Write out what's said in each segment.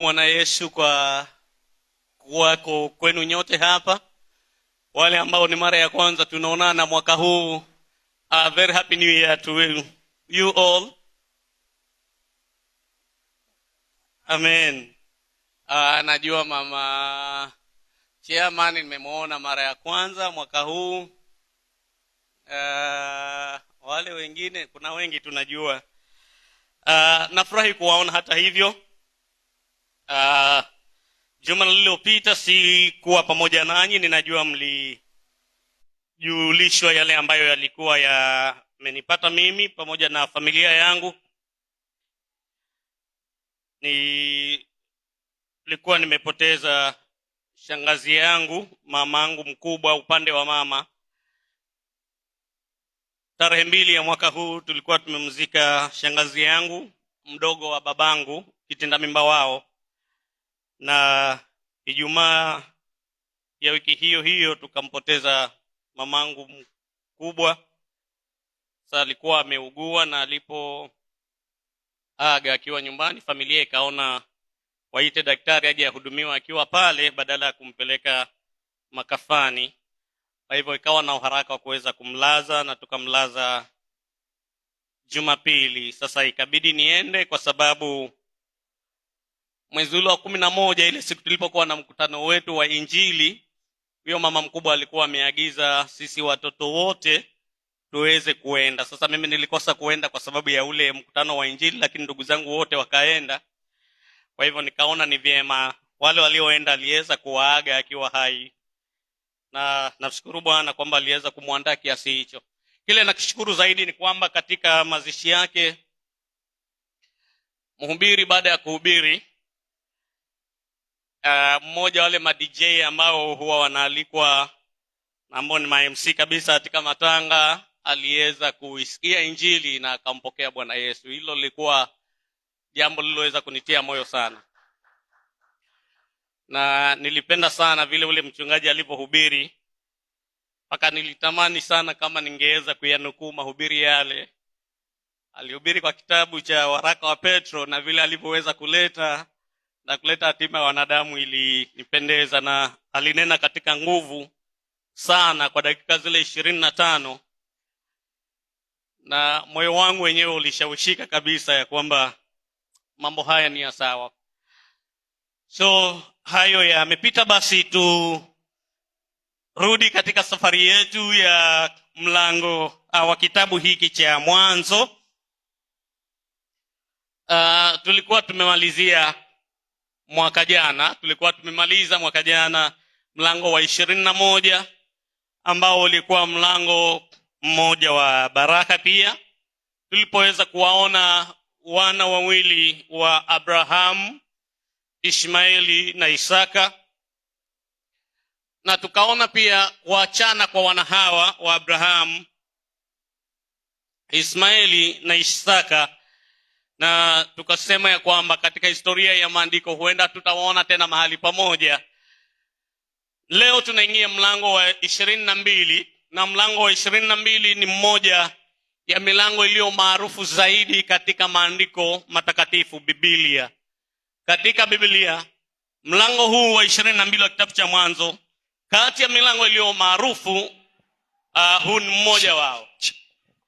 Bwana Yesu kwa kuwako kwenu nyote hapa. Wale ambao ni mara ya kwanza tunaonana mwaka huu, very happy new year to you all. Amen. Najua mama chairman nimemuona mara ya kwanza mwaka huu. Wale wengine kuna wengi tunajua. Nafurahi kuwaona hata hivyo. Juma lililopita sikuwa pamoja nanyi, ninajua mlijulishwa yale ambayo yalikuwa yamenipata mimi pamoja na familia yangu. Nilikuwa nimepoteza shangazi yangu, mamangu mkubwa upande wa mama. Tarehe 2 ya mwaka huu tulikuwa tumemzika shangazi yangu mdogo wa babangu, kitenda mimba wao. Na Ijumaa ya wiki hiyo tukampoteza mamangu mkubwa. Sasa alikuwa ameugua, na alipoaga akiwa nyumbani, familia ikaona waite daktari aje ahudumiwa akiwa pale badala ya kumpeleka makafani. Kwa hivyo ikawa na uharaka wa kuweza kumlaza, na tukamlaza Jumapili. Sasa ikabidi niende kwa sababu mwezi ule wa 11, ile siku tulipokuwa na mkutano wetu wa Injili, huyo mama mkubwa alikuwa ameagiza sisi watoto wote tuweze kuenda. Sasa mimi nilikosa kuenda kwa sababu ya ule mkutano wa Injili, lakini ndugu zangu wote wakaenda. Kwa hivyo nikaona ni vyema wale walioenda aliweza kuwaaga akiwa hai, na nashukuru Bwana kwamba aliweza kumwandaa kiasi hicho. Kile nakishukuru zaidi ni kwamba katika mazishi yake, mhubiri baada ya kuhubiri, mmoja wale ma DJ ambao huwa wanaalikwa ambao ni ma MC kabisa katika matanga, aliweza kuisikia Injili na akampokea Bwana Yesu. Hilo lilikuwa jambo lililoweza kunitia moyo sana, na nilipenda sana vile ule mchungaji alipohubiri, mpaka nilitamani sana kama ningeweza kuyanukuu mahubiri yale. Alihubiri kwa kitabu cha waraka wa Petro, na vile alivyoweza kuleta hatima ya wanadamu ilinipendeza, na alinena katika nguvu sana kwa dakika zile 25, na moyo wangu wenyewe ulishawishika kabisa ya kwamba mambo haya ni ya sawa. So hayo yamepita, basi turudi katika safari yetu ya mlango wa kitabu hiki cha Mwanzo. Tulikuwa tumemalizia mwaka jana, mlango wa 21 ambao ulikuwa mlango mmoja wa baraka. Pia tulipoweza kuwaona wana wawili wa Abraham, Ishmaeli na Isaka, na tukaona pia kuachana kwa wana hawa wa Abraham, Ismaeli na Isaka, na tukasema ya kwamba katika historia ya maandiko huenda tutawaona tena mahali pamoja. Leo tunaingia mlango wa 22, na mlango wa 22 ni mmoja ya milango iliyo maarufu zaidi katika maandiko matakatifu, Biblia. Katika Biblia, mlango huu wa 22 wa kitabu cha Mwanzo, kati ya milango iliyo maarufu, huu ni mmoja wao.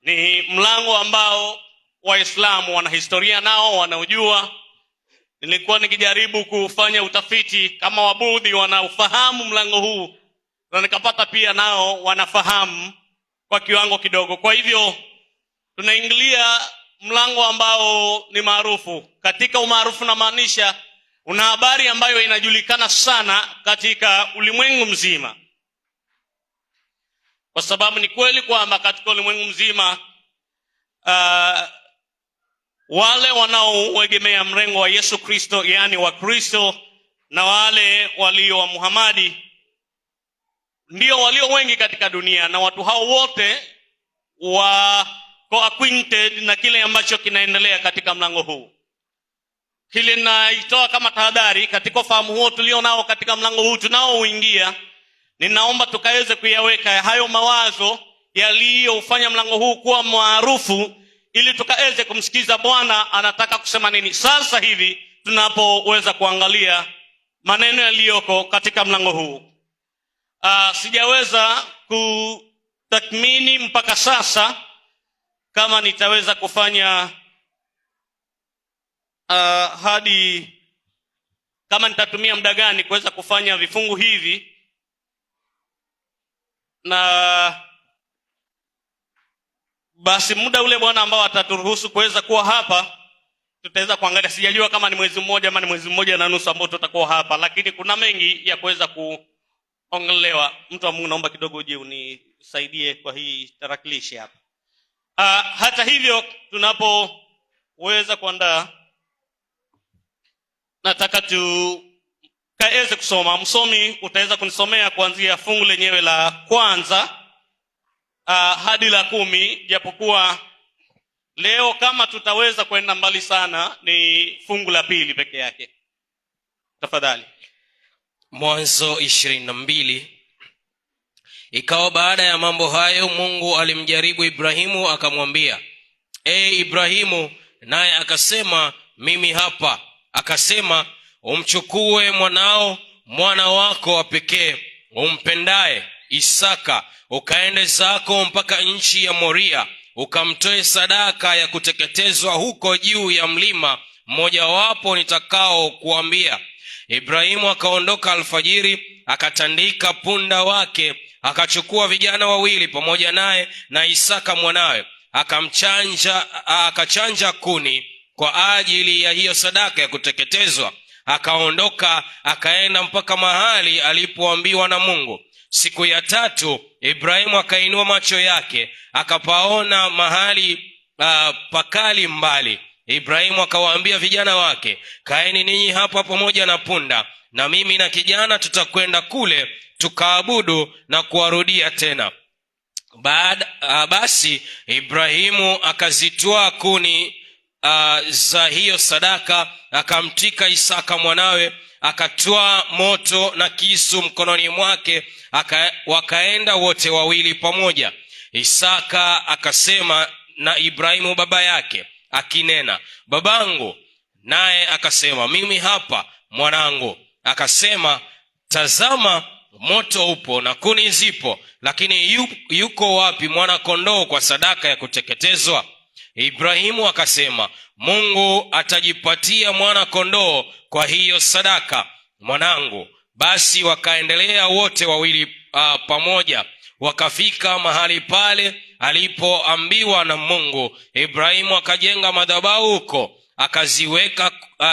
Ni mlango ambao Waislamu wana historia nao, wanaujua. Nilikuwa nikijaribu kufanya utafiti kama Wabudhi wanaufahamu mlango huu, na nikapata pia nao wanafahamu kwa kiwango kidogo. Kwa hivyo tunaingilia mlango ambao ni maarufu. Katika umaarufu na maanisha una habari ambayo inajulikana sana katika ulimwengu mzima, kwa sababu ni kweli kwamba katika ulimwengu mzima wale wanaoegemea mrengo wa Yesu Kristo, yani wa Kristo, na wale walio wa Muhammadi ndio walio wengi katika dunia, na watu hao wote wako acquainted na kile ambacho kinaendelea katika mlango huu. Kile naitoa kama tahadhari katika ufahamu huo tulio nao katika mlango huu tunaoingia. Ninaomba tukaweze kuyaweka hayo mawazo yaliyofanya mlango huu kuwa maarufu, ili tukaweze kumsikiza Bwana anataka kusema nini sasa hivi tunapoweza kuangalia maneno yaliyoko katika mlango huu. Sijaweza kutathmini mpaka sasa kama nitaweza kufanya hadi kama nitatumia muda gani kuweza kufanya vifungu hivi, na basi muda ule Bwana ambao ataturuhusu kuweza kuwa hapa tutaweza kuangalia. Sijajua kama ni mwezi mmoja ama ni mwezi mmoja na nusu ambao tutakuwa hapa, lakini kuna mengi ya kuweza kuongelewa. Mtu wa Mungu, naomba kidogo uje unisaidie kwa hii tarakilishi hapa. Hata hivyo, tunapoweza kuandaa, nataka tukaweze kusoma. Msomi utaweza kunisomea kuanzia fungu lenyewe la kwanza hadi la 10, japokuwa leo kama tutaweza kwenda mbali sana ni fungu la 2 peke yake. Tafadhali. Mwanzo 22. Ikawa baada ya mambo hayo, Mungu alimjaribu Ibrahimu akamwambia, Ibrahimu, naye akasema, mimi hapa. Akasema, umchukue mwanao, mwana wako wa pekee umpendaye, Isaka, ukaende zako mpaka nchi ya Moria, ukamtoe sadaka ya kuteketezwa huko juu ya mlima mmojawapo nitakao kuambia. Ibrahimu akaondoka alfajiri, akatandika punda wake, akachukua vijana 2 pamoja naye na Isaka mwanawe, akachanja kuni kwa ajili ya hiyo sadaka ya kuteketezwa. Akaondoka akaenda mpaka mahali alipoambiwa na Mungu. Siku ya 3 Ibrahimu akainua macho yake, akapaona mahali pakali mbali. Ibrahimu akawaambia vijana wake, kaeni ninyi hapa pamoja na punda, na mimi na kijana tutakwenda kule tukaabudu na kuwarudia tena. Basi Ibrahimu akazitwaa kuni za hiyo sadaka, akamtika Isaka mwanawe, akatwaa moto na kisu mkononi mwake, wakaenda wote 2 pamoja. Isaka akasema na Ibrahimu baba yake akinena, babangu. Naye akasema, mimi hapa mwanangu. Akasema, tazama, moto upo na kuni zipo, lakini yuko wapi mwana kondoo kwa sadaka ya kuteketezwa? Ibrahimu akasema, Mungu atajipatia mwana kondoo kwa hiyo sadaka, mwanangu. Basi wakaendelea wote 2 pamoja, wakafika mahali pale alipoambiwa na Mungu. Ibrahimu akajenga madhabahu huko, akaziweka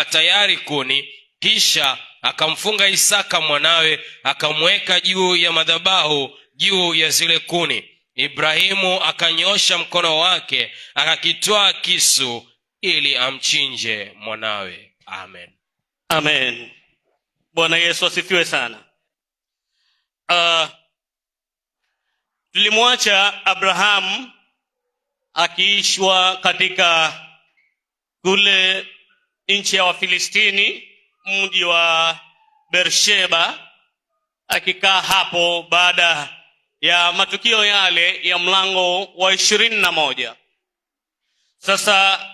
tayari kuni, kisha akamfunga Isaka mwanawe, akamweka juu ya madhabahu, juu ya zile kuni. Ibrahimu akanyosha mkono wake, akakitwaa kisu ili amchinje mwanawe. Amen. Amen. Bwana Yesu asifiwe sana. Tulimwacha Abrahamu akiishwa katika kule nchi ya Wafilistini, mji wa Beersheba, akikaa hapo baada ya matukio yale ya mlango wa 21. Sasa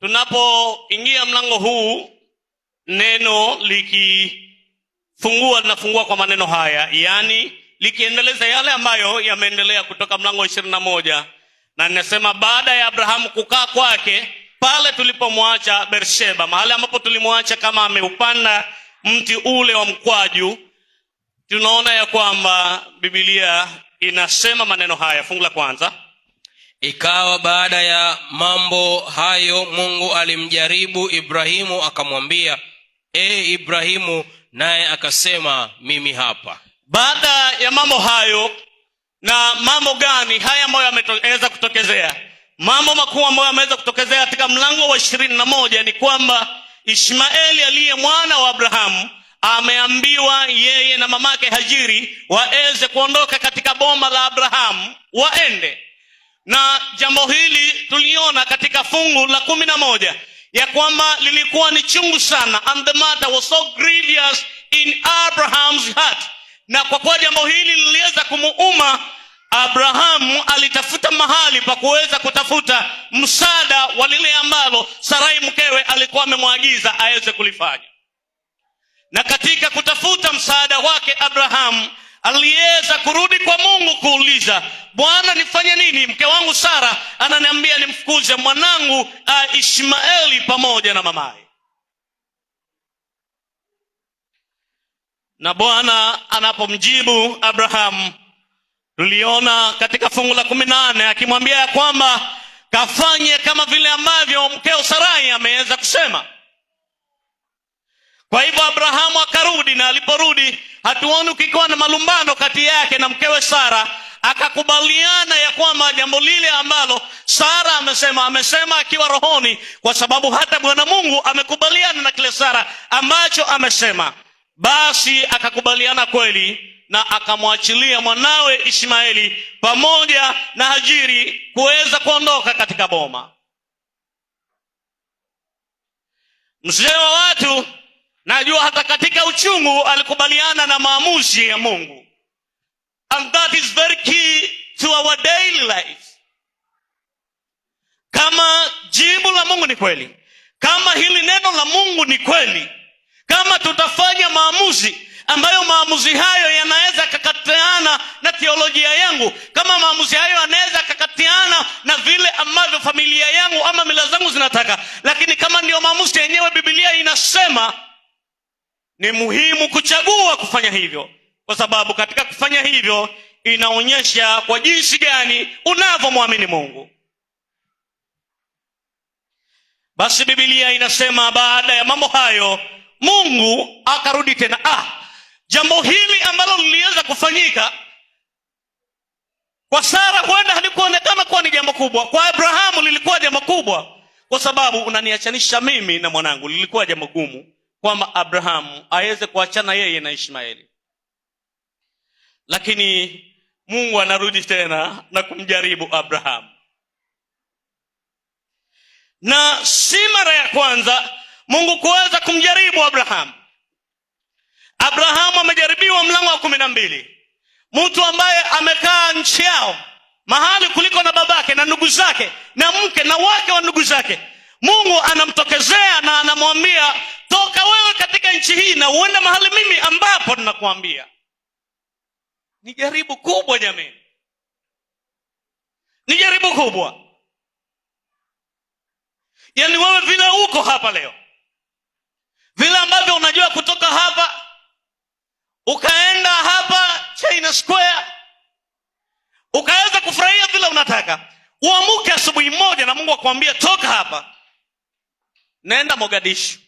tunapoingia mlango huu, neno linafungua kwa maneno haya, yani likiendeleza yale ambayo yameendelea kutoka mlango wa 21, na ninasema baada ya Abrahamu kukaa kwake pale tulipomwacha Beersheba, mahali ambapo tulimwacha kama ameupanda mti ule wa mkwaju. Tunaona ya kwamba Biblia inasema maneno haya. Fungu la kwanza, ikawa baada ya mambo hayo, Mungu alimjaribu Ibrahimu akamwambia, Ibrahimu, naye akasema, mimi hapa. Baada ya mambo hayo, na mambo gani haya ambayo yameweza kutokezea? Mambo makuu ambayo yameweza kutokezea katika mlango wa 21 ni kwamba Ishmaeli aliye mwana wa Abrahamu ameambiwa yeye na mamake Hajiri waweze kuondoka katika boma la Abrahamu waende. Na jambo hili tuliona katika fungu la 11 ya kwamba lilikuwa ni chungu sana, and the matter was so grievous in Abraham's heart. Na kwa kuwa jambo hili liliweza kumuuma Abrahamu alitafuta mahali pa kuweza kutafuta msaada wa lile ambalo Sarai mkewe alikuwa amemwagiza aweze kulifanya. Na katika kutafuta msaada wake, Abrahamu aliweza kurudi kwa Mungu kuuliza, Bwana, nifanye nini? Mke wangu Sara ananiambia nimfukuze mwanangu Ishmaeli pamoja na mamaye. Na Bwana anapomjibu Abrahamu, tuliona katika fungu la 18 akimwambia ya kwamba kafanye kama vile ambavyo mkeo Sarai ameweza kusema. Kwa hivyo Abrahamu akarudi, na aliporudi hatuoni ukikuwa na malumbano kati yake na mkewe Sara. Akakubaliana ya kwamba jambo lile ambalo Sara amesema akiwa rohoni, kwa sababu hata Bwana Mungu amekubaliana na kile Sara ambacho amesema. Basi akakubaliana kweli na akamwachilia mwanawe Ishmaeli pamoja na Hajiri kuweza kuondoka katika boma. Mzee wa watu, najua hata katika uchungu alikubaliana na maamuzi ya Mungu. And that is very key to our daily life. Kama jibu la Mungu ni kweli, kama hili neno la Mungu ni kweli, kama tutafanya maamuzi ambayo maamuzi hayo yanaweza kakatiana na teolojia yangu, kama maamuzi hayo yanaweza kakatiana na vile ambavyo familia yangu ama mila zangu zinataka, lakini kama ndio maamuzi yenyewe Biblia inasema, ni muhimu kuchagua kufanya hivyo, kwa sababu katika kufanya hivyo inaonyesha kwa jinsi gani unavyomwamini Mungu. Basi Biblia inasema baada ya mambo hayo Mungu akarudi tena. Jambo hili ambalo liliweza kufanyika kwa Sara huenda halikuonekana kuwa ni jambo kubwa, kwa Abrahamu lilikuwa jambo kubwa, kwa sababu unaniachanisha mimi na mwanangu. Lilikuwa jambo gumu kwamba Abrahamu aweze kuachana yeye na Ishmaeli. Lakini Mungu anarudi tena na kumjaribu Abrahamu. Na si mara ya kwanza Mungu kuweza kumjaribu Abrahamu. Abrahamu amejaribiwa mlango wa 12. Mtu ambaye amekaa nchi yao, mahali kuliko na babake na ndugu zake na mke na wake wa ndugu zake, Mungu anamtokezea na anamwambia, toka wewe katika nchi hii na uende mahali mimi ambapo ninakuambia. Ni jaribu kubwa jamani. Ni jaribu kubwa. Yaani wewe vile uko hapa leo, vile ambavyo unajua kutoka hapa ukaenda hapa China Square, ukaweza kufurahia vile unataka, uamuke asubuhi moja na Mungu akwambia, toka hapa nenda Mogadishu.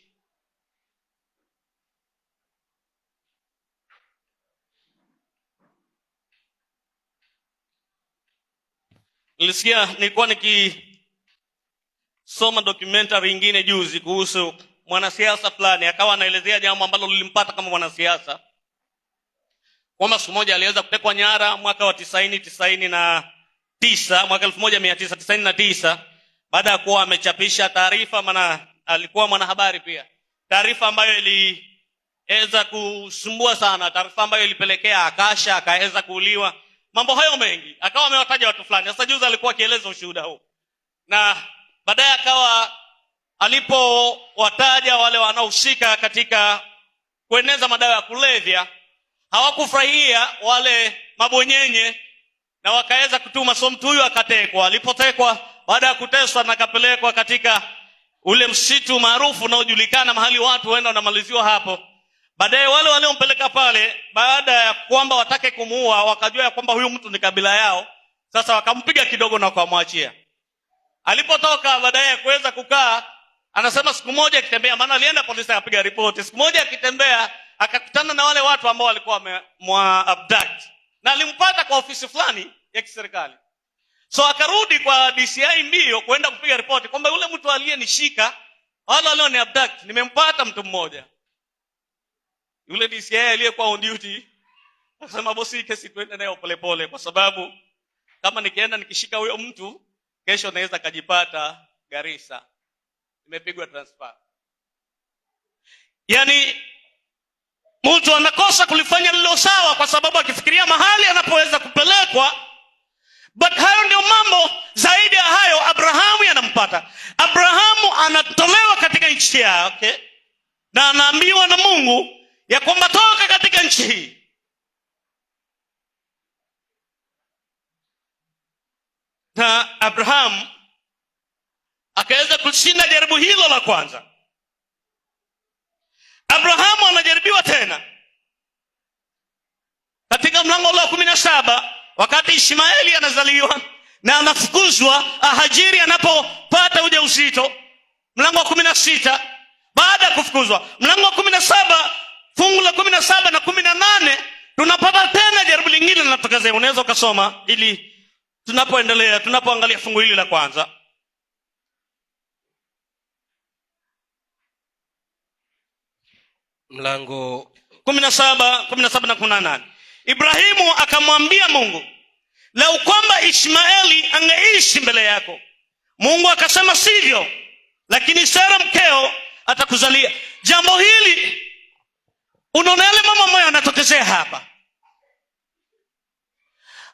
Nilikuwa nikisoma documentary nyingine juzi kuhusu mwanasiasa fulani, akawa anaelezea jambo ambalo lilimpata kama mwanasiasa, kwamba siku moja aliweza kutekwa nyara mwaka wa 1999 baada ya kuwa amechapisha taarifa, maana alikuwa mwanahabari pia, taarifa ambayo iliweza kusumbua sana, taarifa ambayo ilipelekea akaweza kuuliwa, mambo hayo mengi, akawa amewataja watu fulani. Sasa juzi alikuwa akieleza ushuhuda huu, na baadaye akawa alipowataja wale wanaohusika katika kueneza madawa ya kulevya, hawakufurahia wale mabonyenye na wakaweza kutuma. So mtu huyu akatekwa. Alipotekwa, baada ya kuteswa na akapelekwa katika ule msitu maarufu unaojulikana, mahali watu waenda wanamaliziwa hapo. Baadaye wale waliompeleka pale, baada ya kwamba watake kumuua, wakajua ya kwamba huyu mtu ni kabila yao. Sasa wakampiga kidogo na wakamwachia. Alipotoka baadaye kuweza kukaa, anasema siku moja akitembea, maana alienda polisi akapiga ripoti, siku moja akitembea akakutana na wale watu ambao walikuwa wamemwabduct, na alimpata kwa ofisi fulani ya kiserikali. So akarudi kwa DCI mbio kwenda kupiga ripoti kwamba yule mtu aliyenishika, wale walioniabduct, nimempata mtu mmoja. Yule DCI aliyekuwa on duty akasema, bosi, kesi tuende nayo polepole, kwa sababu kama nikienda nikishika huyo mtu, kesho naweza kajipata Garissa nimepigwa transfer. Yaani mtu anakosa kulifanya lilo sawa, kwa sababu akifikiria mahali anapoweza kupelekwa But hayo ndio mambo. Zaidi ya hayo, Abrahamu yanampata. Abrahamu anatolewa katika nchi yake na anaambiwa na Mungu ya kwamba toka katika nchi hii. Na Abrahamu akaweza kushinda jaribu hilo la kwanza. Abrahamu anajaribiwa tena katika mlango wa 17, wakati Ishmaeli anazaliwa na anafukuzwa. Hajiri anapopata ujauzito, mlango wa 16, baada ya kufukuzwa. Mlango wa 17 fungu la 17 na 18 tunapata tena jaribu lingine linatokezea. Unaweza ukasoma ili tunapoangalia fungu hili la kwanza. Mlango 17 na 18. Ibrahimu akamwambia Mungu, lau kwamba Ishmaeli angeishi mbele yako. Mungu akasema, sivyo, lakini Sara mkeo atakuzalia. Jambo hili, unaona yale mama moyo anatokezea hapa.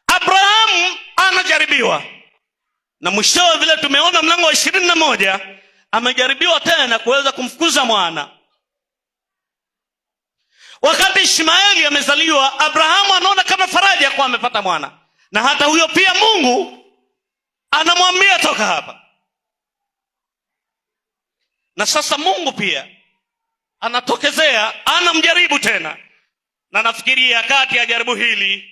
Abrahamu anajaribiwa, na mwishowe vile tumeona mlango wa 21 amejaribiwa tena kuweza kumfukuza mwana. Wakati Ishmaeli amezaliwa, Abrahamu anaona kama faraja kwa amepata mwana, na hata huyo pia Mungu anamwambia toka hapa. Na sasa Mungu pia anatokezea, anamjaribu tena. Na nafikiria kati ya jaribu hili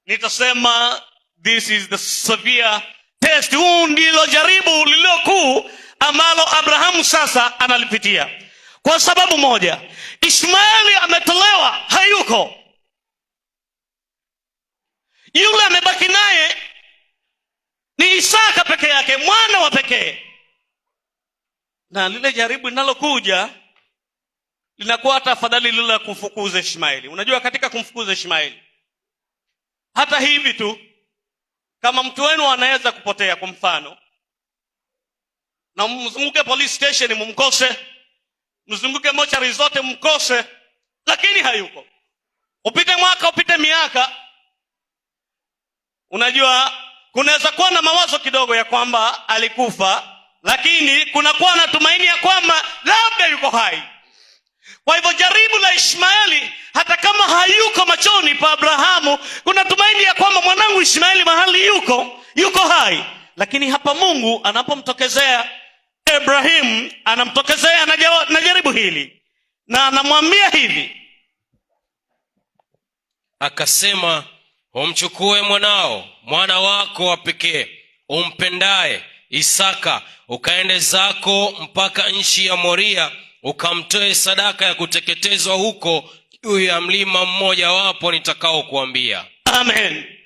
nitasema this is the severe test. Huu ndilo jaribu lililokuu ambalo Abrahamu sasa analipitia. Kwa sababu moja, Ishmaeli ametolewa, hayuko. Yule amebaki naye ni Isaka peke yake, mwana wa pekee. Na lile jaribu linalokuja linakuwa hata afadhali lile la kumfukuza Ishmaeli. Unajua, katika kumfukuza Ishmaeli, hata hivi tu, kama mtu wenu anaweza kupotea kwa mfano, na mzunguke police station mumkose, mzunguke mochari zote mkose, lakini hayuko. Upite mwaka, upite miaka, unajua kunaweza kuwa na mawazo kidogo ya kwamba alikufa, lakini kunakuwa na tumaini ya kwamba labda yuko hai. Kwa hivyo jaribu la Ishmaeli, hata kama hayuko machoni pa Abrahamu, kuna tumaini ya kwamba mwanangu Ishmaeli mahali yuko hai. Lakini hapa Mungu anapomtokezea Ibrahim, anamtokezea na jaribu hili, na anamwambia hivi, akasema, umchukue mwana wako wa pekee umpendaye, Isaka, ukaende zako mpaka nchi ya Moria, ukamtoe sadaka ya kuteketezwa huko juu ya mlima mmoja wapo nitakao kuambia. Amen.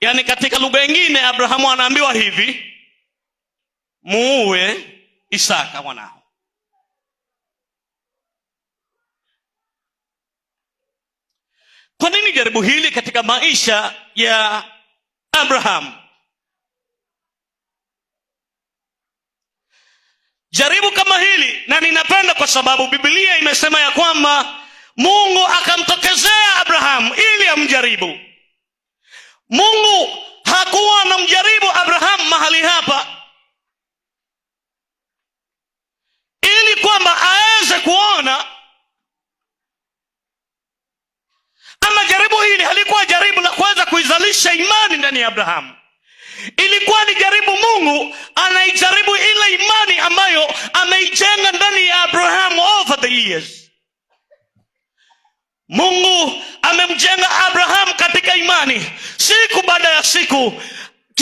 Yani katika lugha nyingine Abrahamu anaambiwa hivi, muue Isaka mwanao. Kwa nini jaribu hili katika maisha ya Abrahamu? Jaribu kama hili, na ninapenda kwa sababu Biblia imesema ya kwamba Mungu akamtokezea Abrahamu ili amjaribu. Mungu hakuwa anamjaribu Abrahamu mahali hapa ili kwamba aweze kuona, ama jaribu hili halikuwa jaribu la kuweza kuizalisha imani ndani ya Abrahamu. Ilikuwa ni jaribu Mungu anaijaribu ile imani ambayo ameijenga ndani ya Abrahamu over the years. Mungu amemjenga Abrahamu katika imani, siku baada ya siku,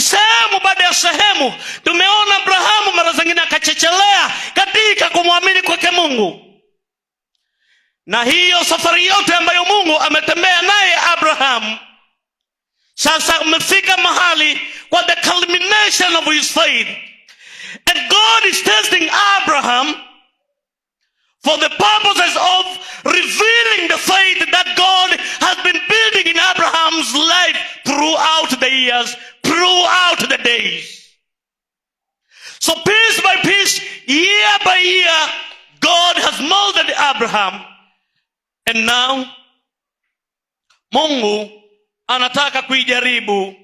sehemu baada ya sehemu. Tumeona Abrahamu mara zingine akachechelea katika kumwamini kwake Mungu. Na hiyo safari yote ambayo Mungu ametembea naye Abrahamu, sasa umefika mahali kwa the culmination of his faith. And God is testing Abraham for the purposes of revealing the faith that God has been building in Abraham's life throughout the years, throughout the days. So piece by piece, year by year, God has molded Abraham. And now Mungu anataka kuijaribu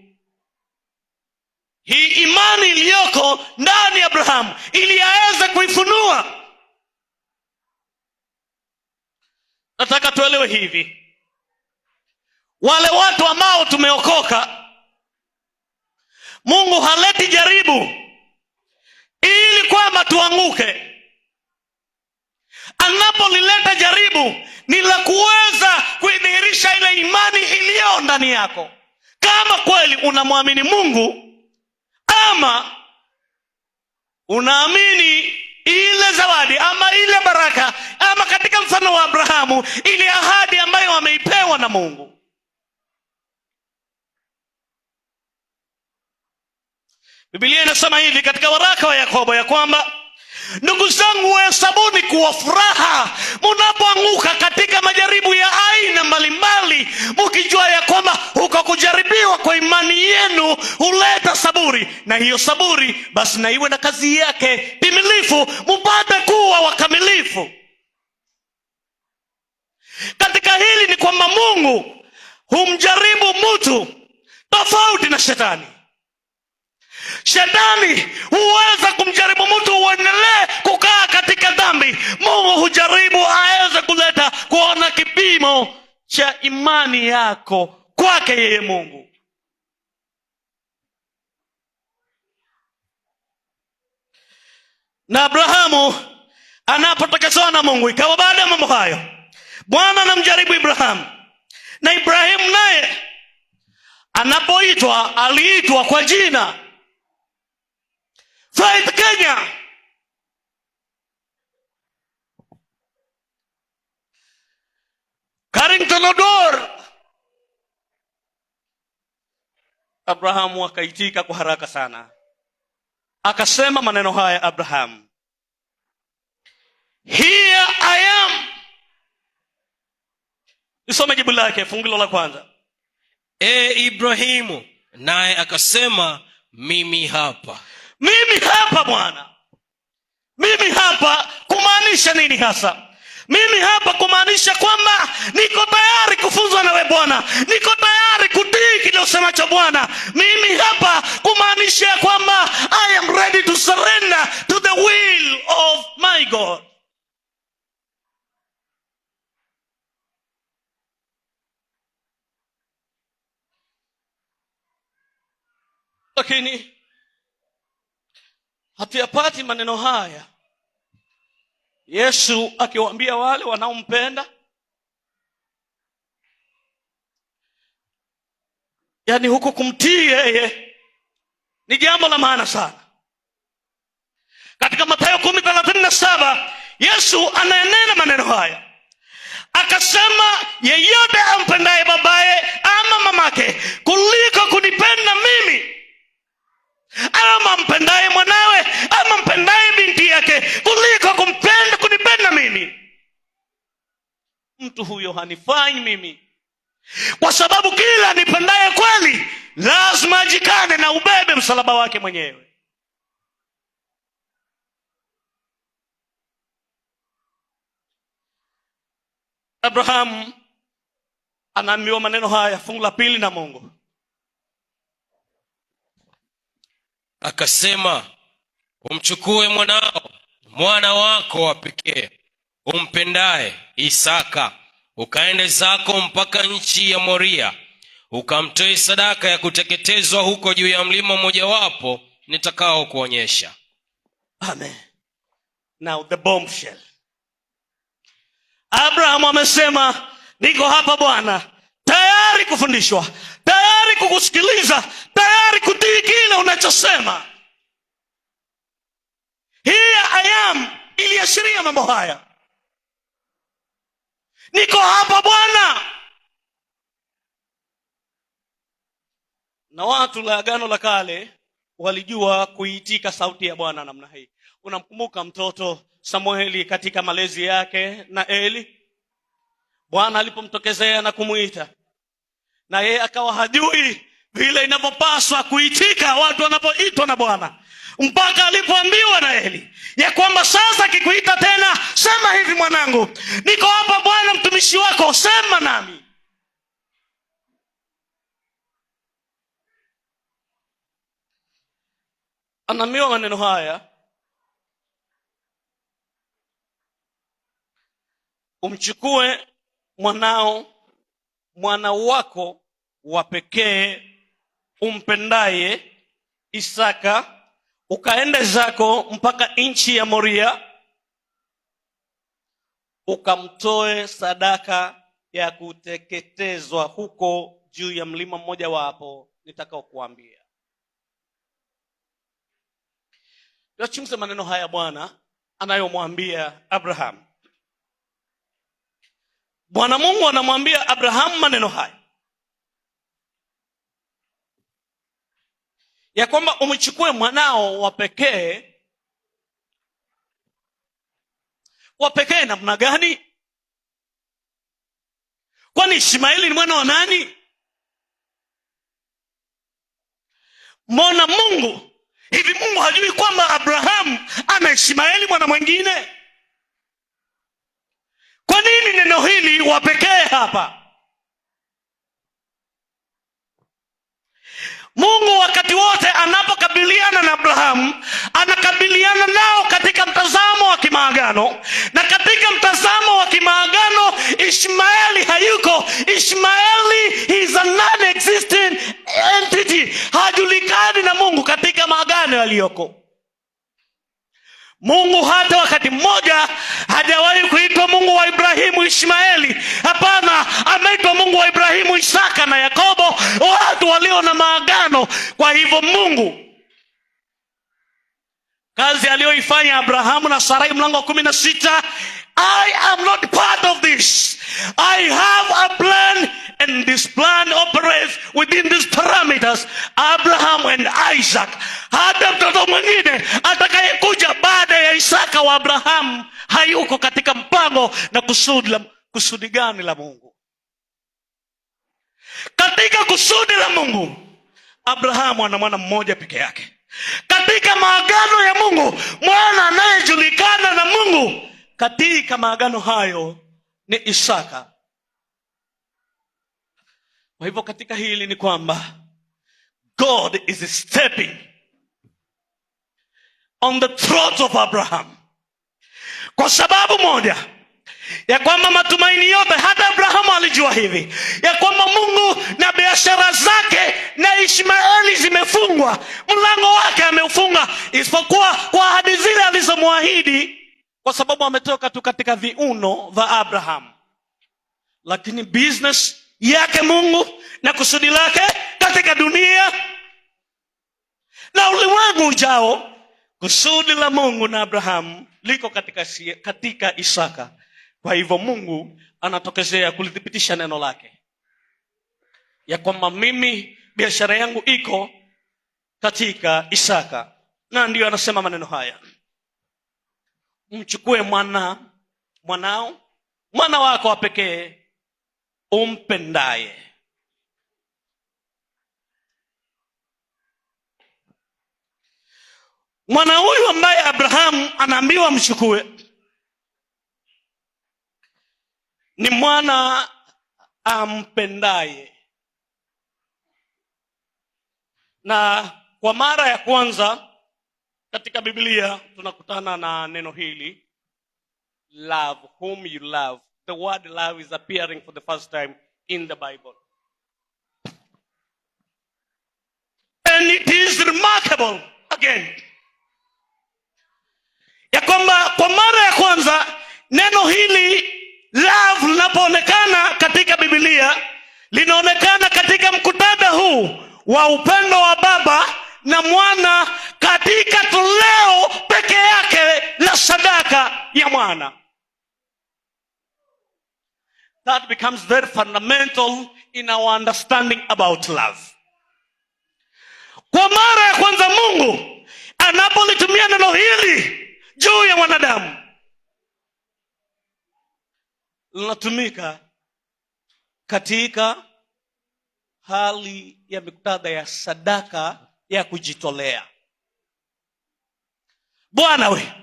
hii imani iliyoko ndani ya Abrahamu ili aweze kuifunua. Nataka tuelewe hivi, wale watu ambao tumeokoka, Mungu haleti jaribu ili kwamba tuanguke. Anapolileta jaribu ni la kuweza kuidhihirisha ile imani iliyo ndani yako, kama kweli unamwamini Mungu ama unaamini ile zawadi ama ile baraka, ama katika mfano wa Abrahamu ile ahadi ambayo ameipewa na Mungu. Biblia inasema hivi katika waraka wa Yakobo ya kwamba, ndugu zangu, hesabuni kuwa furaha mnapoanguka katika majaribu ya aina mbalimbali, mkijua ya kwamba huko kujaribiwa kwa imani yenu huleta saburi, na hiyo saburi basi na iwe na kazi yake timilifu, mpate kuwa wakamilifu. Katika hili ni kwamba Mungu humjaribu mtu tofauti na shetani. Shetani huweza kumjaribu mtu uendelee kukaa katika dhambi. Mungu hujaribu aweze kuleta kuona kipimo cha imani yako kwake yeye Mungu. Na Abrahamu anapotekezwa na Mungu, ikawa baada ya mambo hayo Bwana anamjaribu Ibrahamu, na Ibrahimu naye anapoitwa aliitwa kwa jina Faith Kenya. Carrington Odor. Abrahamu akaitika kwa haraka sana, akasema maneno haya Abrahamu, here I am. Nisome jibu lake, fungulo la kwanza. Ibrahimu naye akasema, mimi hapa. Mimi hapa Bwana. Mimi hapa kumaanisha nini hasa? Mimi hapa kumaanisha kwamba niko tayari kufunzwa nawe Bwana, niko tayari kutii kile usemacho Bwana. Mimi hapa kumaanisha kwamba I am ready to surrender to the will of my God. Lakini hatuyapati maneno haya Yesu akiwaambia wale wanaompenda. Yaani huko kumtii yeye ni jambo la maana sana. Katika Mathayo 10:37 Yesu anaenena maneno haya, akasema, yeyote ampendaye babaye ama mamake kuliko kunipenda mimi, ama mpendaye mwanawe ama mpendaye binti yake kuliko kunipenda mimi, mtu huyo hanifai mimi. Kwa sababu kila nipendaye kweli lazima ajikane na ubebe msalaba wake mwenyewe. Abraham anaambiwa maneno haya, fungu la pili na Mungu. Akasema, umchukue mwanao, mwana wako wa pekee umpendaye, Isaka, ukaende zako mpaka nchi ya Moria, ukamtoe sadaka ya kuteketezwa huko juu ya mlima mmojawapo nitakao kuonyesha. Amen. Now the bombshell. Abraham amesema, niko hapa Bwana, tayari kufundishwa, tayari kukusikiliza, tayari kutii kile unachosema. Here I am iliashiria mambo haya. Niko hapa Bwana. Na watu la Agano la Kale walijua kuitika sauti ya Bwana namna hii. Unamkumbuka mtoto Samueli katika malezi yake na Eli? Bwana alipomtokezea na kumuita, na yeye akawa hajui vile inavyopaswa kuitika watu wanapoitwa na Bwana, mpaka alipoambiwa na Eli ya kwamba sasa akikuita tena, sema hivi, mwanangu, niko hapa Bwana, mtumishi wako, sema nami. anaambiwa maneno haya, umchukue mwana wako wa pekee umpendaye Isaka, ukaende zako mpaka nchi ya Moria, ukamtoe sadaka ya kuteketezwa huko juu ya mlima mmoja wapo nitakao kuambia. Tuachunguze maneno haya Bwana anayomwambia Abraham. Bwana Mungu anamwambia Abraham maneno haya ya kwamba umchukue mwanao wa pekee. Wa pekee namna gani? Kwani Ishmaeli ni mwana wa nani? Mbona Mungu hivi, Mungu hajui kwamba Abraham ana Ishmaeli mwana mwingine? Kwa nini neno hili wa pekee hapa? Mungu wakati wote anapokabiliana na Abrahamu, anakabiliana nao katika mtazamo wa kimaagano, na katika mtazamo wa kimaagano Ishmaeli hayuko. Ishmaeli is a non-existent entity, hajulikani na Mungu katika maagano yaliyoko. Mungu hata wakati mmoja hajawahi kuitwa Mungu wa Ibrahimu Ishmaeli. Hapana, ameitwa Mungu wa Ibrahimu, Isaka na Yakobo, watu walio na maagano. Kwa hivyo Mungu, kazi aliyoifanya Abrahamu na Sarai, mlango wa 16, I am not part of this. I have a plan, and this plan operates within these parameters. Abraham and Isaac. Hata mtoto mwingine atakayekuja baada ya Isaka wa Abrahamu hayuko katika mpango na kusudi gani la Mungu. Katika kusudi la Mungu, Abrahamu ana mwana mmoja peke yake. Katika maagano ya Mungu, mwana anayejulikana na Mungu katika maagano hayo ni Isaka. Kwa hivyo katika hili ni kwamba God is stepping on the throat of Abraham, kwa sababu moja ya kwamba matumaini yote, hata Abrahamu alijua hivi ya kwamba Mungu na biashara zake na Ishmaeli zimefungwa, mlango wake ameufunga, isipokuwa kwa ahadi zile alizomwahidi, kwa sababu ametoka tu katika viuno vya Abraham. Lakini business yake Mungu na kusudi lake katika dunia na ulimwengu ujao, kusudi la Mungu na Abrahamu liko katika Isaka. Kwa hivyo Mungu anatokezea kulithibitisha neno lake ya kwamba mimi biashara yangu iko katika Isaka. Na ndio anasema maneno haya, mchukue mwana wako wa pekee umpendaye. Mwana huyu ambaye Abrahamu anaambiwa mchukue ni mwana ampendaye. Na kwa mara ya kwanza katika Biblia tunakutana na neno hili, love, whom you love. The word love is appearing for the first time in the Bible. And it is remarkable again ya kwamba kwa mara ya kwanza neno hili love linapoonekana katika Biblia, linaonekana katika mkutadha huu wa upendo wa baba na mwana katika toleo peke yake la sadaka ya mwana. That becomes very fundamental in our understanding about love. Kwa mara ya kwanza Mungu anapolitumia neno hili juu ya mwanadamu, linatumika katika hali ya muktadha ya sadaka ya kujitolea. Bwana we,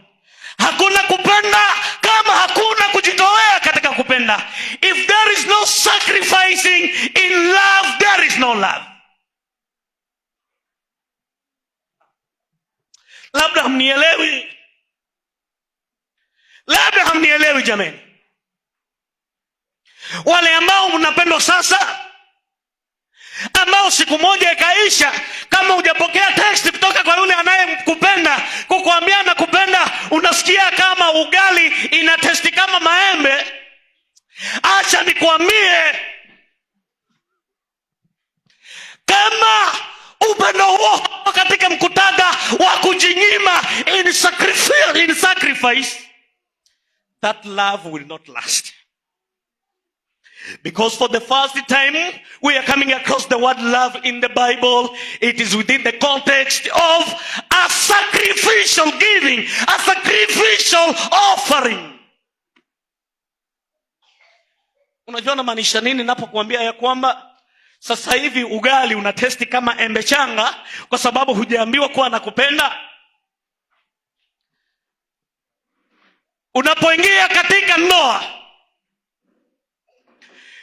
hakuna kupenda kama hakuna kujitolea katika kupenda. If there is no sacrificing in love, there is no love. Labda hamnielewi jameni. Wale ambao mnapendwa sasa, ambao siku moja ikaisha, kama hujapokea text kutoka kwa yule anayekupenda kukuambia nakupenda, unasikia kama ugali ina testi kama maembe. Acha nikwambie, kama upendo huo katika mkutadha wa kujinyima, in sacrifice, that love will not last. Because for the first time we are coming across the word love in the Bible, it is within the context of a sacrificial giving, a sacrificial offering. Unajua namaanisha nini ninapokuambia ya kwamba sasa hivi ugali una testi kama embe changa kwa sababu hujaambiwa kuwa nakupenda? Unapoingia katika ndoa,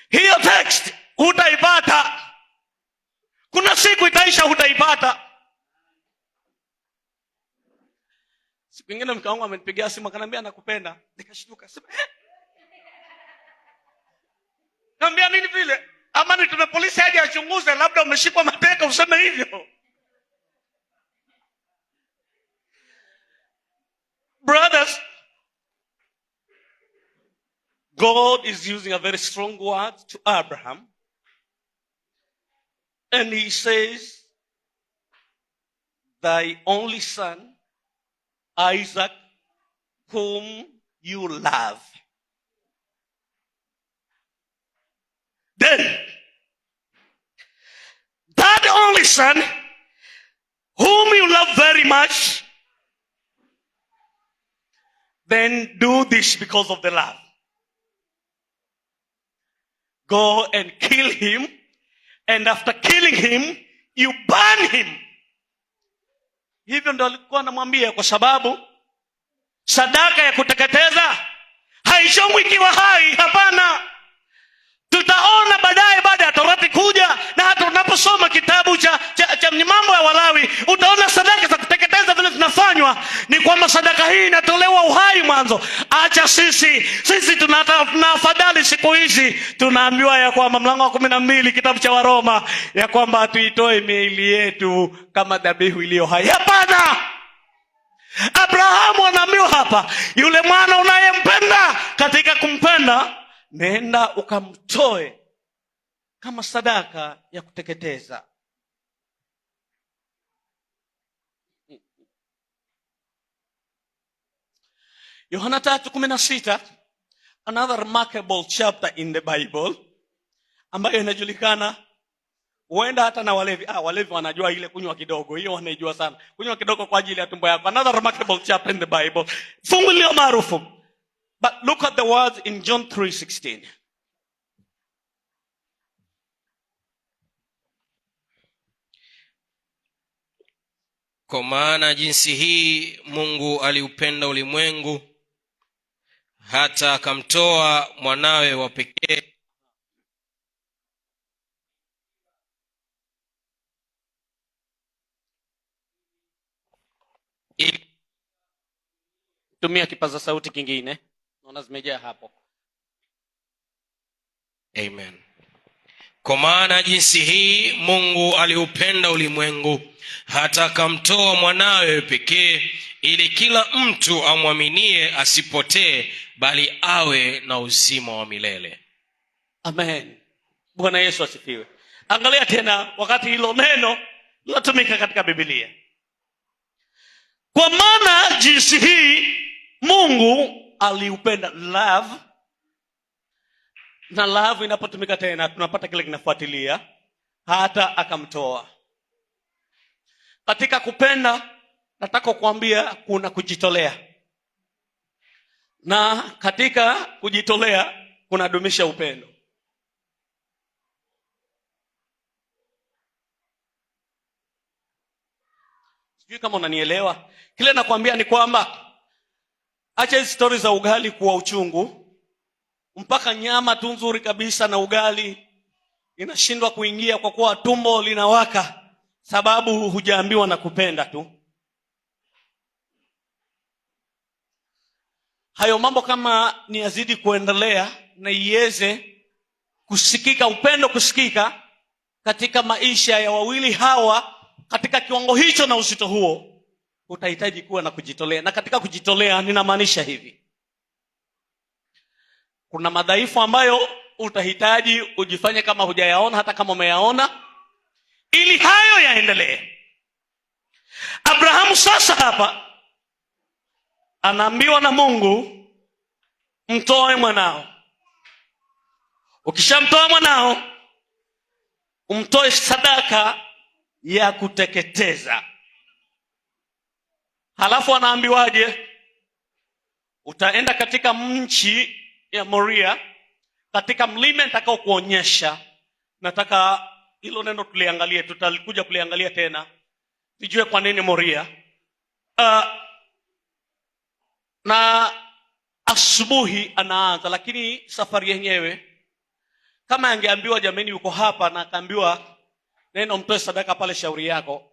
hiyo text hutaipata. Kuna siku itaisha, hutaipata. Siku nyingine mke wangu amenipigia simu akaniambia nakupenda. Nikashtuka, sema Naambia nini vile? Amani, tuna polisi aje achunguze, labda umeshikwa mateka useme hivyo. Brothers, God is using a very strong word to Abraham. And he says, thy only son, Isaac, whom you love. Then, that only son, whom you love very much, then do this because of the love. Go and kill him, and after killing him, you burn him. Hivyo ndo alikuwa anamwambia, kwa sababu sadaka ya kuteketeza haichomwi ikiwa hai. Hapana. Tutaona baadaye baada ya Torati kuja, na hata unaposoma kitabu cha mambo ya Walawi, utaona sadaka za kuteketeza vile zinafanywa ni kwamba sadaka hii inatolewa uhai mwanzo. Acha sisi tunafadhali siku hizi tunaambiwa ya kwamba mlango wa 12 kitabu cha Waroma ya kwamba tuitoe miili yetu kama dhabihu iliyo hai. Hapana. Abrahamu anaambiwa hapa, yule mwana unayempenda, katika kumpenda nenda ukamtoe kama sadaka ya kuteketeza. Yohana 3:16, another remarkable chapter in the Bible, ambayo inajulikana huenda hata na walevi. Walevi wanajua ile kunywa kidogo, hiyo wanaijua sana. Kunywa kidogo kwa ajili ya tumbo yako. Another remarkable chapter in the Bible. Fungu lio maarufu. But look at the words in John 3:16. Kwa maana jinsi hii Mungu aliupenda ulimwengu hata akamtoa mwanawe wa pekee. Tumia kipaza sauti kingine. Naona zimejaa hapo. Amen. Kwa maana jinsi hii Mungu aliupenda ulimwengu hata akamtoa mwanawe pekee, ili kila mtu amwaminie asipotee, bali awe na uzima wa milele. Amen. Bwana Yesu asifiwe. Angalia tena wakati hilo neno linatumika katika Biblia. Kwa maana jinsi hii Mungu aliupenda, love. Na love inapotumika tena tunapata kile kinafuatilia, hata akamtoa. Katika kupenda nataka kuambia kuna kujitolea, na katika kujitolea kunadumisha upendo. Sijui kama unanielewa. Kile nakwambia ni kwamba acha hizo story za ugali kuwa uchungu, mpaka nyama tu nzuri kabisa na ugali inashindwa kuingia kwa kuwa tumbo linawaka, sababu hujaambiwa na kupenda tu. hayo mambo kama ni yazidi kuendelea na iweze kusikika, upendo kusikika katika maisha ya wawili hawa katika kiwango hicho na uzito huo, utahitaji kuwa na kujitolea. Na katika kujitolea ninamaanisha hivi: kuna madhaifu ambayo utahitaji ujifanye kama hujayaona, hata kama umeyaona, ili hayo yaendelee. Abrahamu sasa hapa anaambiwa na Mungu, mtoe mwanao. Ukishamtoa mwanao, umtoe sadaka ya kuteketeza. Halafu anaambiwaje? Utaenda katika nchi ya Moria, katika mlima nitakao kuonyesha. Nataka hilo neno tuliangalie, tutalikuja kuliangalia tena tujue kwa nini Moria. Na asubuhi anaanza, lakini safari yenyewe kama angeambiwa jamani yuko hapa na akaambiwa neno mtoe sadaka pale, shauri yako,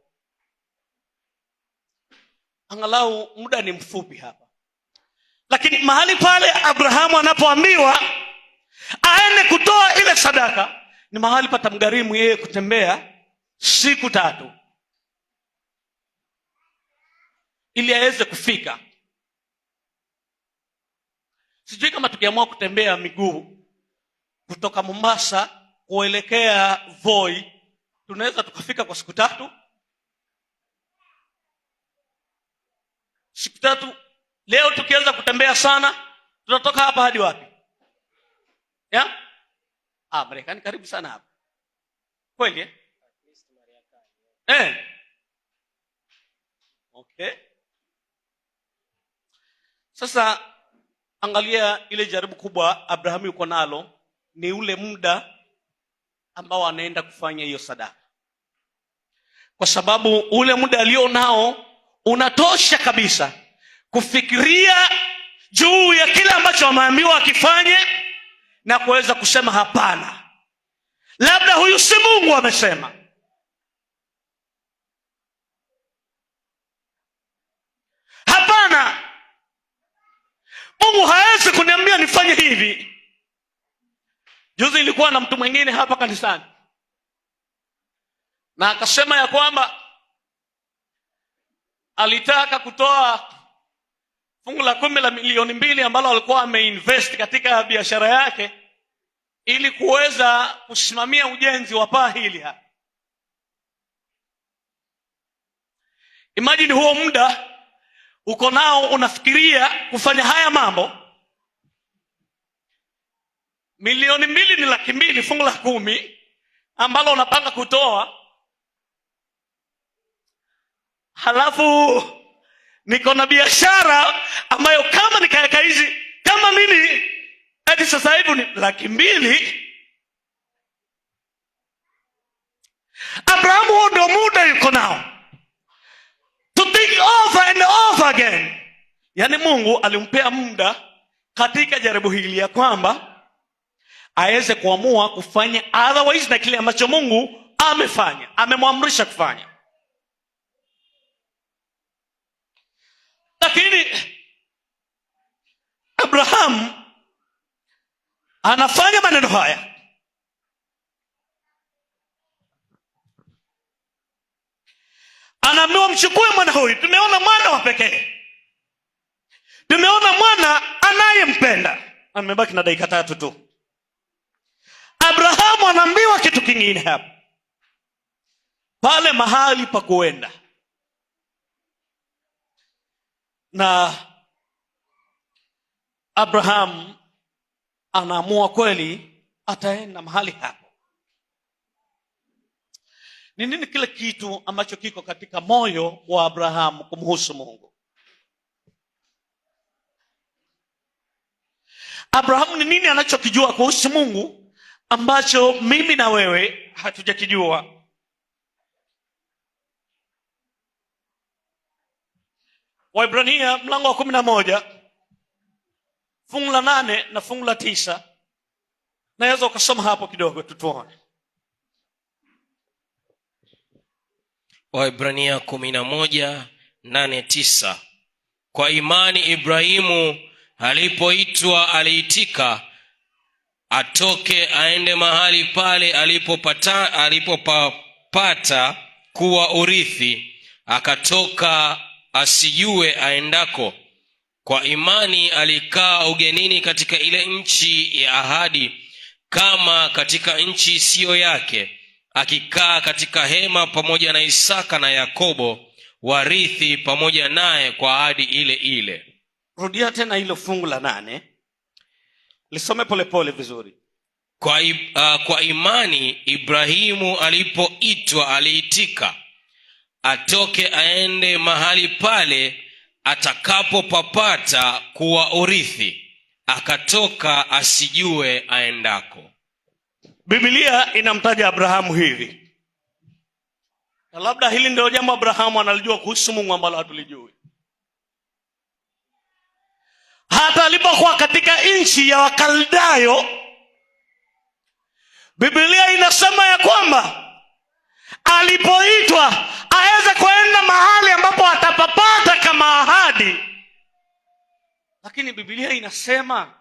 angalau muda ni mfupi hapa. Lakini mahali pale Abrahamu anapoambiwa aende kutoa ile sadaka, ni mahali patamgharimu yeye kutembea siku 3 ili aweze kufika. Sijui kama tukiamua kutembea miguu kutoka Mombasa kuelekea Voi tunaweza tukafika kwa siku 3. Siku 3. Leo tukianza kutembea sana tunatoka hapa hadi wapi? Marekani karibu sana hapa. Kweli Okay. Sasa angalia ile jaribu kubwa Abrahamu yuko nalo, ni ule muda ambao anaenda kufanya hiyo sadaka. Kwa sababu ule muda alio nao unatosha kabisa kufikiria juu ya kile ambacho ameambiwa akifanye na kuweza kusema hapana, labda huyu si Mungu amesema. Hapana, Mungu hawezi kuniambia nifanye hivi. Juzi nilikuwa na mtu mwingine hapa kanisani na akasema ya kwamba alitaka kutoa fungu la 10 la milioni 2 ambalo alikuwa ameinvest katika biashara yake ili kuweza kusimamia ujenzi wa paa hili hapa. Imagine huo muda uko nao unafikiria kufanya haya mambo. Milioni 2 ni 200,000 fungu la 10 ambalo unapanga kutoa. Halafu niko na biashara ambayo kama nikaweka hizi kama mimi hadi sasa hivi ni 200,000. Abrahamu huo ndio muda yuko nao to think over and over again. Yaani Mungu alimpea muda katika jaribu hili ya kwamba aweze kuamua kufanya otherwise na kile ambacho Mungu amefanya, amemwamrisha kufanya. Lakini Abraham anafanya maneno haya, anaambiwa mchukue mwana huyu. Tumeona mwana wa pekee, tumeona mwana anayempenda. Amebaki na dakika 3 tu. Abrahamu anaambiwa kitu kingine hapa, pale mahali pa kuenda. Na Abraham anaamua kweli ataenda mahali hapo. Ni nini kile kitu ambacho kiko katika moyo wa Abrahamu kumhusu Mungu? Abrahamu ni nini anachokijua kuhusu Mungu ambacho mimi na wewe hatujakijua? Waebrania mlango wa 11 fungu la 8 na fungu la 9. Naweza ukasoma hapo kidogo tutuone. Waebrania 11:8-9. Kwa imani Ibrahimu Alipoitwa aliitika, atoke aende mahali pale alipopapata kuwa urithi. Akatoka asijue aendako. Kwa imani alikaa ugenini katika ile nchi ya ahadi, kama katika nchi isiyo yake, akikaa katika hema pamoja na Isaka na Yakobo, warithi pamoja naye kwa ahadi ile ile. Rudia tena hilo fungu la 8. Lisome polepole vizuri. Kwa imani Ibrahimu alipoitwa aliitika, atoke aende mahali pale atakapopapata kuwa urithi. Akatoka asijue aendako. Biblia inamtaja Abrahamu hivi, na labda hili ndio jambo Abrahamu analijua kuhusu Mungu ambalo hatulijui. Hata alipokuwa katika nchi ya Wakaldayo, Biblia inasema ya kwamba alipoitwa aweze kwenda mahali ambapo atapapata kama ahadi, lakini Biblia inasema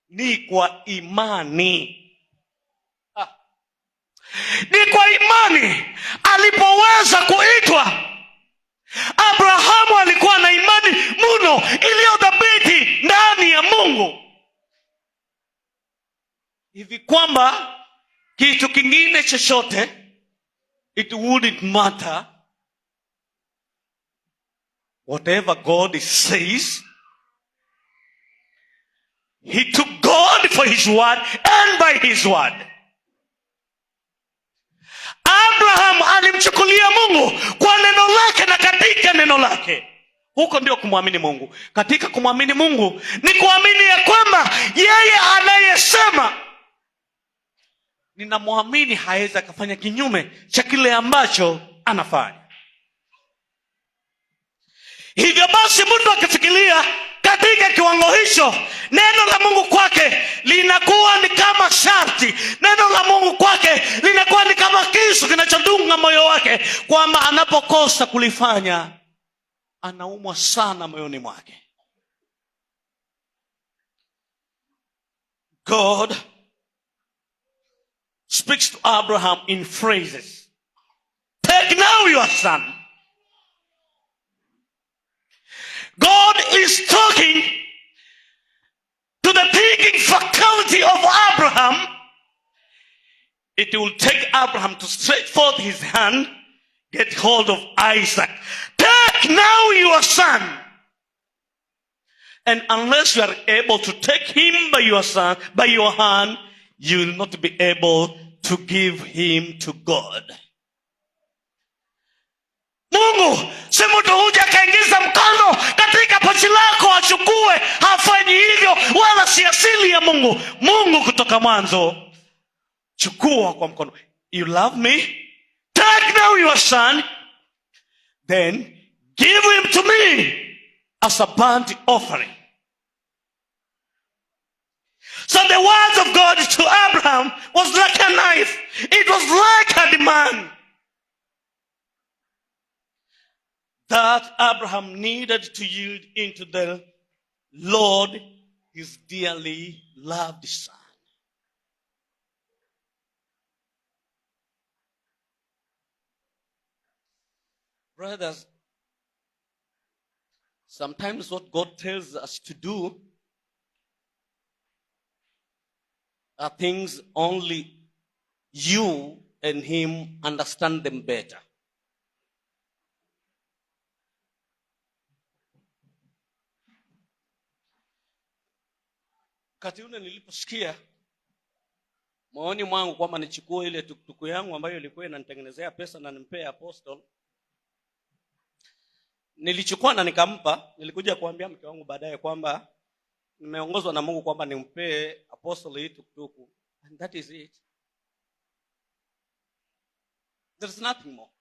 ni kwa imani. Ni kwa imani alipoweza kuitwa. Abrahamu alikuwa na imani mno iliyodhabiti ndani ya Mungu, hivi kwamba kitu kingine chochote, it wouldn't matter. Whatever God says, he took God for his word and by his word. Abraham alimchukulia Mungu kwa neno lake na katika neno lake. Huko ndio kumwamini Mungu. Katika kumwamini Mungu ni kuamini ya kwamba yeye anayesema ninamwamini hawezi akafanya kinyume cha kile ambacho anafanya. Hivyo basi mtu akifikiria katika kiwango hicho, neno la Mungu kwake linakuwa ni kama sharti. Neno la Mungu kwake linakuwa ni kama kisu kinachodunga moyo wake, kwamba anapokosa kulifanya anaumwa sana moyoni mwake. God speaks to Abraham in phrases. Take now your son. God is talking to the thinking faculty of Abraham. It will take Abraham to stretch forth his hand, get hold of Isaac. Take now your son. And unless you are able to take him by your hand, you will not be able to give him to God. Mungu si mtu huja akaingiza mkono katika pochi lako achukue. Hafanyi hivyo, wala si asili ya Mungu. Mungu kutoka mwanzo, chukua kwa mkono. You love me? Take now your son, then give him to me as a burnt offering. So the words of God to Abraham was like a knife. It was like a demand that Abraham needed to yield into the Lord, his dearly loved son. Brothers, sometimes what God tells us to do are things only you and him understand them better. Wakati ule niliposikia moyoni mwangu kwamba nichukue ile tukutuku yangu ambayo ilikuwa inanitengenezea pesa na nimpee Apostle, nilichukua na nikampa. Nilikuja kuambia mke wangu baadaye kwamba nimeongozwa na Mungu kwamba nimpee Apostle hii tukutuku, and that is it. There is nothing more.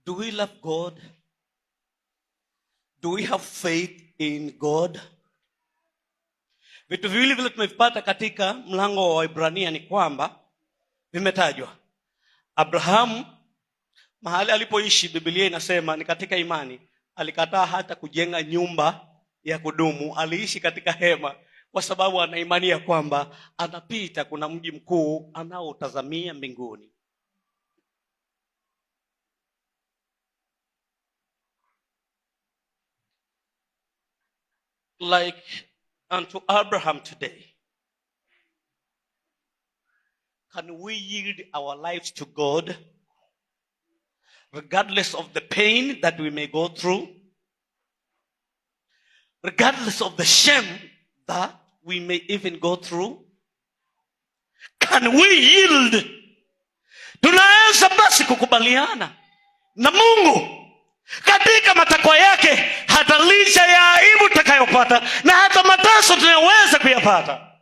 Do we love God? Do we have faith in God? Vitu viwili vile tumevipata katika mlango wa Waebrania ni kwamba vimetajwa. Abrahamu mahali alipoishi Biblia inasema ni katika imani. Alikataa hata kujenga nyumba ya kudumu, aliishi katika hema kwa sababu ana imani ya kwamba anapita kuna mji mkuu anaotazamia mbinguni. Like unto Abraham today, can we yield our lives to God regardless of the pain that we may go through, regardless of the shame that we may even go through? Can we yield? Tunaweza basi kukubaliana na Mungu katika matakwa yake, hata licha ya aibu tutakayopata na hata mateso tunayoweza kuyapata.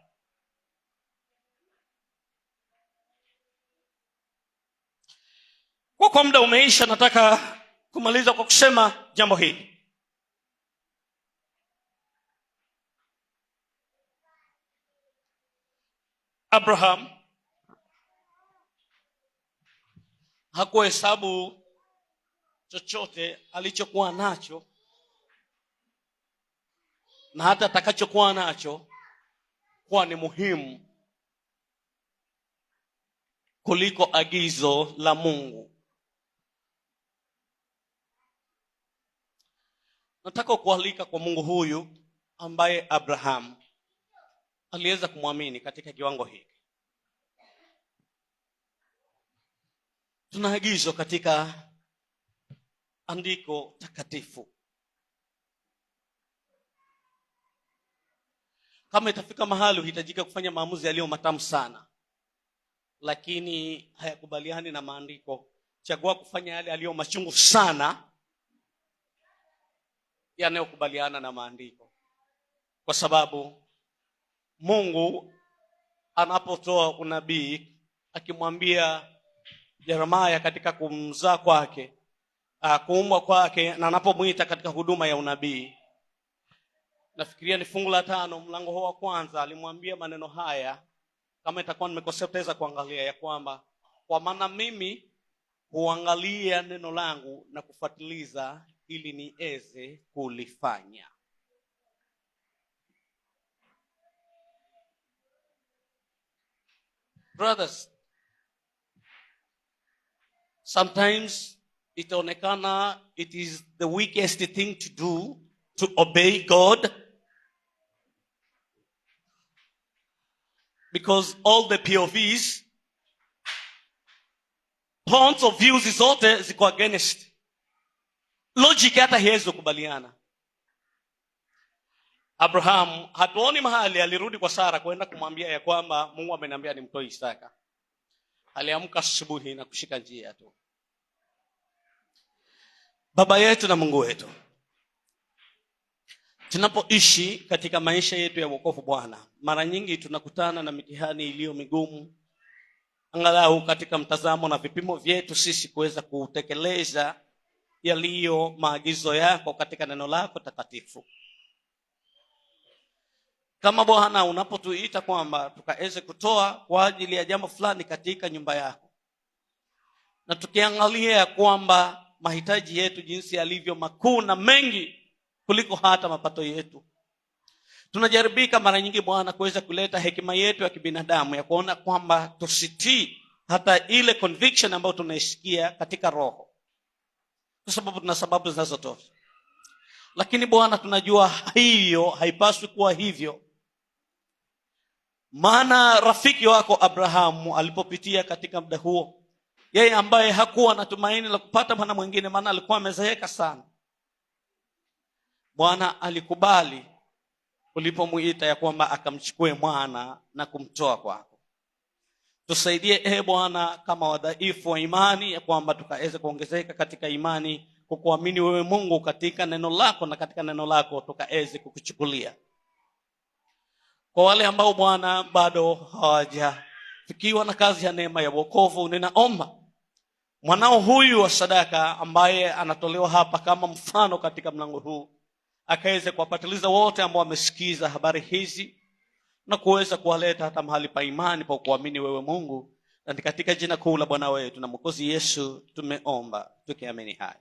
Kwa muda umeisha, nataka kumaliza kwa kusema jambo hili. Abraham hakuhesabu chochote alichokuwa nacho na hata atakachokuwa nacho kuwa ni muhimu kuliko agizo la Mungu. Nataka kualika kwa Mungu huyu ambaye Abraham aliweza kumwamini katika kiwango hiki. Tunaagizwa katika andiko takatifu, kama itafika mahali uhitajika kufanya maamuzi yaliyo matamu sana lakini hayakubaliani na maandiko, chagua kufanya yale yaliyo machungu sana yanayokubaliana na maandiko. Kwa sababu Mungu anapotoa unabii akimwambia Yeremia katika kumzaa kwake, kuumbwa kwake, na anapomuita katika huduma ya unabii, nafikiria ni fungu la 5 mlango huo wa kwanza, alimwambia maneno haya, kama itakuwa nimekosea utaweza kuangalia, ya kwamba kwa maana mimi huangalia neno langu na kufuatiliza ili niweze kulifanya. Brothers, sometimes itaonekana it is the weakest thing to do to obey God, because all the POVs, points of views zote ziko against logic, hata haiwezi kukubaliana. Abraham hatuoni mahali alirudi kwa Sara kwenda kumwambia ya kwamba Mungu ameniambia nimtoe Isaka. Aliamka asubuhi na kushika njia tu. Baba yetu na Mungu wetu, tunapoishi katika maisha yetu ya wokovu Bwana, mara nyingi tunakutana na mitihani iliyo migumu, angalau katika mtazamo na vipimo vyetu sisi kuweza kutekeleza yaliyo maagizo yako katika neno lako takatifu. Kama Bwana unapotuita kwamba tukaweze kutoa kwa ajili ya jambo fulani katika nyumba yako, na tukiangalia ya kwamba mahitaji yetu jinsi yalivyo makuu na mengi kuliko hata mapato yetu, tunajaribika mara nyingi Bwana kuweza kuleta hekima yetu ya kibinadamu ya kuona kwamba tusitii hata ile conviction ambayo tunaisikia katika roho, kwa sababu tuna sababu zinazotosha. Lakini Bwana tunajua hiyo haipaswi kuwa hivyo, maana rafiki wako Abrahamu alipopitia katika muda huo, yeye ambaye hakuwa na tumaini la kupata mwana mwingine, maana alikuwa amezeeka sana, Bwana alikubali ulipomuita ya kwamba akamchukue mwana na kumtoa kwako. Tusaidie Bwana kama wadhaifu wa imani, ya kwamba tukaweze kuongezeka katika imani kwa kuamini wewe Mungu katika neno lako, na katika neno lako tukaweze kukuchukulia. Kwa wale ambao Bwana bado hawajafikiwa na kazi ya neema ya wokovu, ninaomba mwanao huyu wa sadaka ambaye anatolewa hapa kama mfano katika mlango huu, akaweze kuwapatiliza wote ambao wamesikiza habari hizi na kuweza kuwaleta hata mahali pa imani pa kuamini wewe Mungu, Na katika jina kuu la Bwana wetu na Mwokozi Yesu tumeomba tukiamini haya.